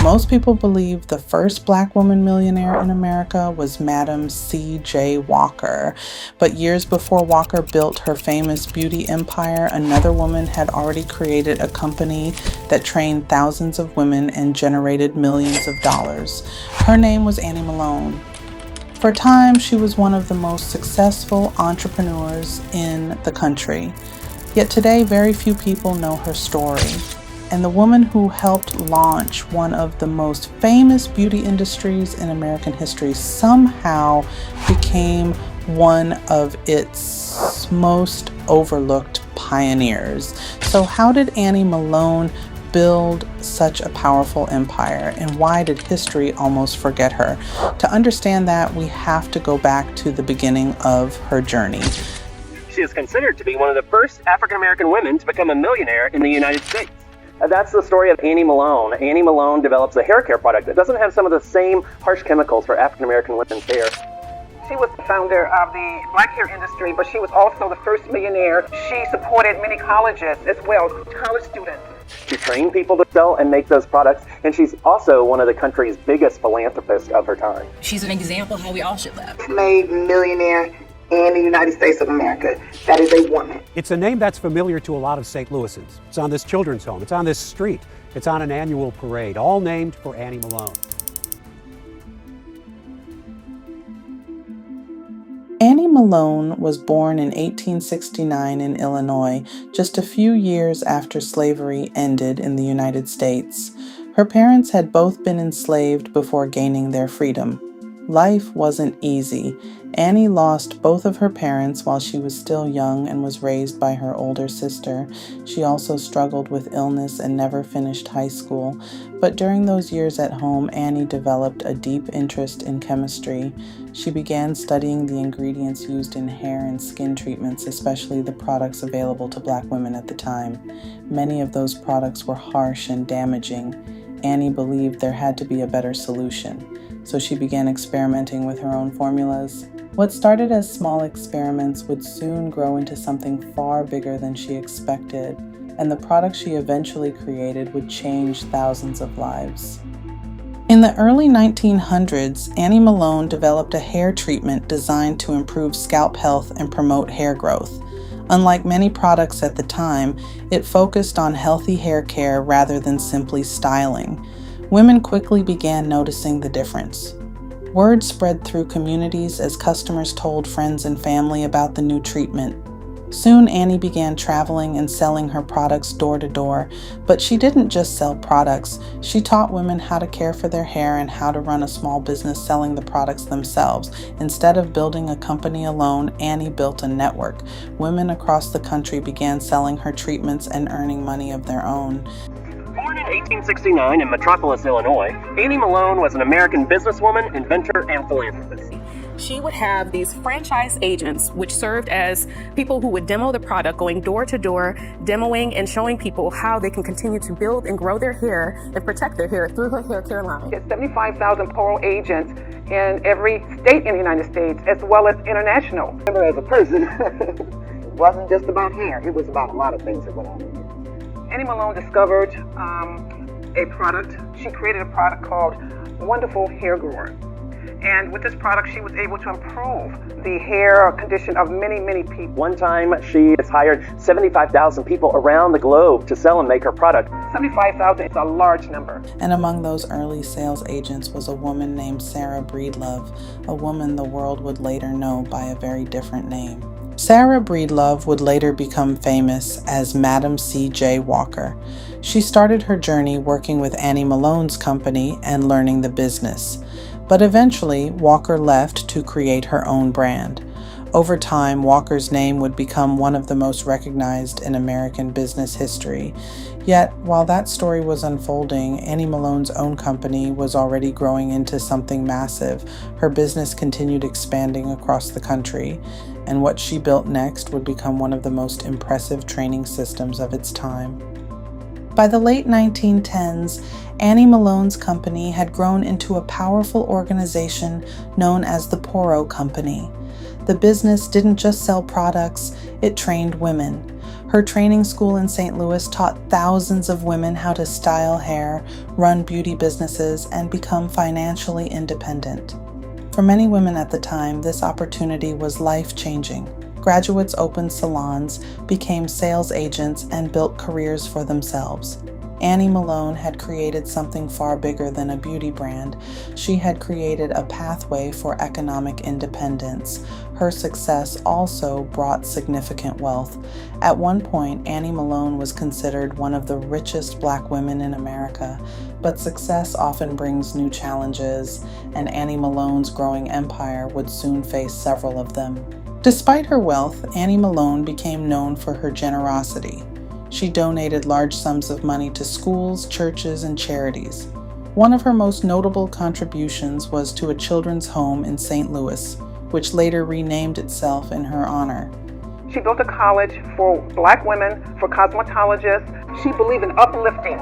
Most people believe the first Black woman millionaire in America was Madam C.J. Walker. But years before Walker built her famous beauty empire, another woman had already created a company that trained thousands of women and generated millions of dollars. Her name was Annie Malone. For a time, she was one of the most successful entrepreneurs in the country. Yet today, very few people know her story. And the woman who helped launch one of the most famous beauty industries in American history somehow became one of its most overlooked pioneers. So how did Annie Malone build such a powerful empire, and why did history almost forget her? To understand that, we have to go back to the beginning of her journey. She is considered to be one of the first African-American women to become a millionaire in the United States. That's the story of Annie Malone. Annie Malone develops a hair care product that doesn't have some of the same harsh chemicals for African-American women's hair. She was the founder of the black hair industry, but she was also the first millionaire. She supported many colleges as well, college students. She trained people to sell and make those products, and she's also one of the country's biggest philanthropists of her time. She's an example of how we all should live. Made millionaire in the United States of America. That is a woman. It's a name that's familiar to a lot of St. Louisans. It's on this children's home. It's on this street. It's on an annual parade, all named for Annie Malone. Annie Malone was born in 1869 in Illinois, just a few years after slavery ended in the United States. Her parents had both been enslaved before gaining their freedom. Life wasn't easy. Annie lost both of her parents while she was still young and was raised by her older sister. She also struggled with illness and never finished high school. But during those years at home, Annie developed a deep interest in chemistry. She began studying the ingredients used in hair and skin treatments, especially the products available to Black women at the time. Many of those products were harsh and damaging. Annie believed there had to be a better solution, so she began experimenting with her own formulas. What started as small experiments would soon grow into something far bigger than she expected, and the product she eventually created would change thousands of lives. In the early 1900s, Annie Malone developed a hair treatment designed to improve scalp health and promote hair growth. Unlike many products at the time, it focused on healthy hair care rather than simply styling. Women quickly began noticing the difference. Word spread through communities as customers told friends and family about the new treatment. Soon, Annie began traveling and selling her products door to door, but she didn't just sell products. She taught women how to care for their hair and how to run a small business selling the products themselves. Instead of building a company alone, Annie built a network. Women across the country began selling her treatments and earning money of their own. Born in 1869 in Metropolis, Illinois, Annie Malone was an American businesswoman, inventor, and philanthropist. She would have these franchise agents, which served as people who would demo the product, going door to door, demoing and showing people how they can continue to build and grow their hair and protect their hair through her hair care line. There's 75,000 Poro agents in every state in the United States, as well as international. As a person, it wasn't just about hair. It was about a lot of things that went on in here. Annie Malone discovered a product. She created a product called Wonderful Hair Grower. And with this product, she was able to improve the hair condition of many, many people. One time, she has hired 75,000 people around the globe to sell and make her product. 75,000 is a large number. And among those early sales agents was a woman named Sarah Breedlove, a woman the world would later know by a very different name. Sarah Breedlove would later become famous as Madam C.J. Walker. She started her journey working with Annie Malone's company and learning the business. But eventually, Walker left to create her own brand. Over time, Walker's name would become one of the most recognized in American business history. Yet, while that story was unfolding, Annie Malone's own company was already growing into something massive. Her business continued expanding across the country, and what she built next would become one of the most impressive training systems of its time. By the late 1910s, Annie Malone's company had grown into a powerful organization known as the Poro Company. The business didn't just sell products, it trained women. Her training school in St. Louis taught thousands of women how to style hair, run beauty businesses, and become financially independent. For many women at the time, this opportunity was life-changing. Graduates opened salons, became sales agents, and built careers for themselves. Annie Malone had created something far bigger than a beauty brand. She had created a pathway for economic independence. Her success also brought significant wealth. At one point, Annie Malone was considered one of the richest Black women in America, but success often brings new challenges, and Annie Malone's growing empire would soon face several of them. Despite her wealth, Annie Malone became known for her generosity. She donated large sums of money to schools, churches, and charities. One of her most notable contributions was to a children's home in St. Louis, which later renamed itself in her honor. She built a college for Black women, for cosmetologists. She believed in uplifting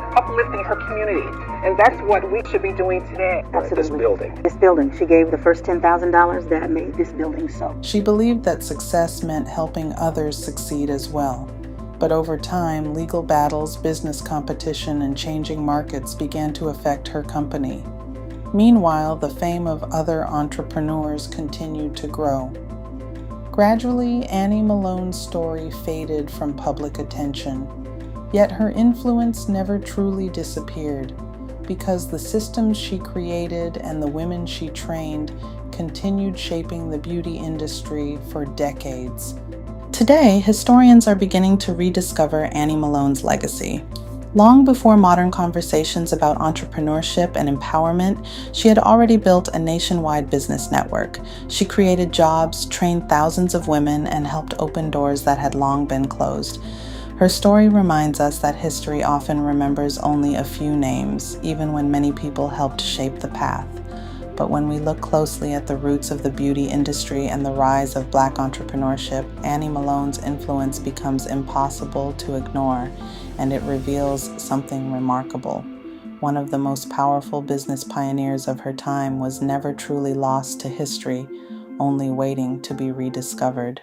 her community. And that's what we should be doing today. Absolutely. This building. She gave the first $10,000 that made this building so. She believed that success meant helping others succeed as well. But over time, legal battles, business competition, and changing markets began to affect her company. Meanwhile, the fame of other entrepreneurs continued to grow. Gradually, Annie Malone's story faded from public attention, yet her influence never truly disappeared, because the systems she created and the women she trained continued shaping the beauty industry for decades. Today, historians are beginning to rediscover Annie Malone's legacy. Long before modern conversations about entrepreneurship and empowerment, she had already built a nationwide business network. She created jobs, trained thousands of women, and helped open doors that had long been closed. Her story reminds us that history often remembers only a few names, even when many people helped shape the path. But when we look closely at the roots of the beauty industry and the rise of Black entrepreneurship, Annie Malone's influence becomes impossible to ignore, and it reveals something remarkable. One of the most powerful business pioneers of her time was never truly lost to history, only waiting to be rediscovered.